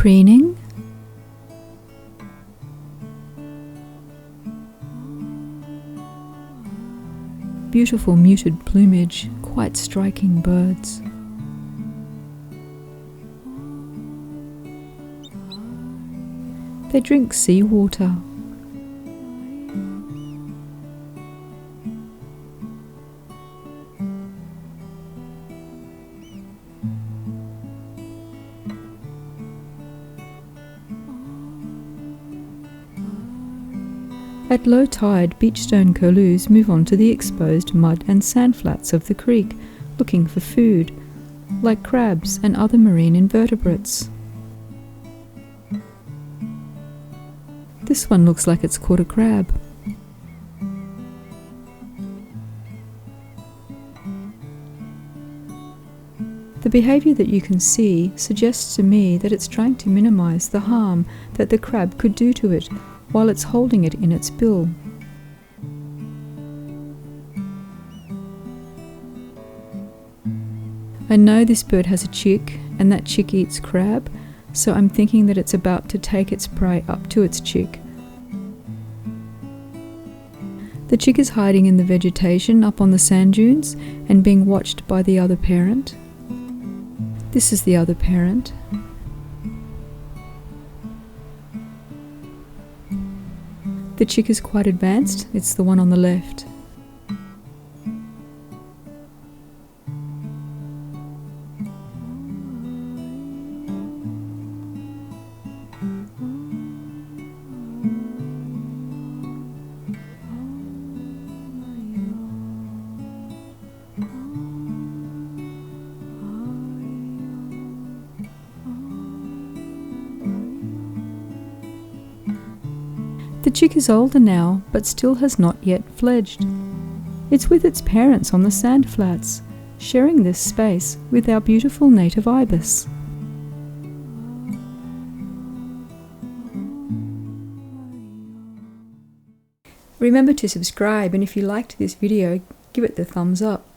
preening, beautiful muted plumage, quite striking birds. They drink seawater. At low tide, beach stone-curlews move on to the exposed mud and sand flats of the creek, looking for food, like crabs and other marine invertebrates. This one looks like it's caught a crab. The behaviour that you can see suggests to me that it's trying to minimise the harm that the crab could do to it while it's holding it in its bill. I know this bird has a chick, and that chick eats crab, so I'm thinking that it's about to take its prey up to its chick. The chick is hiding in the vegetation up on the sand dunes and being watched by the other parent. This is the other parent. The chick is quite advanced, it's the one on the left. The chick is older now, but still has not yet fledged. It's with its parents on the sand flats, sharing this space with our beautiful native ibis. Remember to subscribe, and if you liked this video, give it the thumbs up.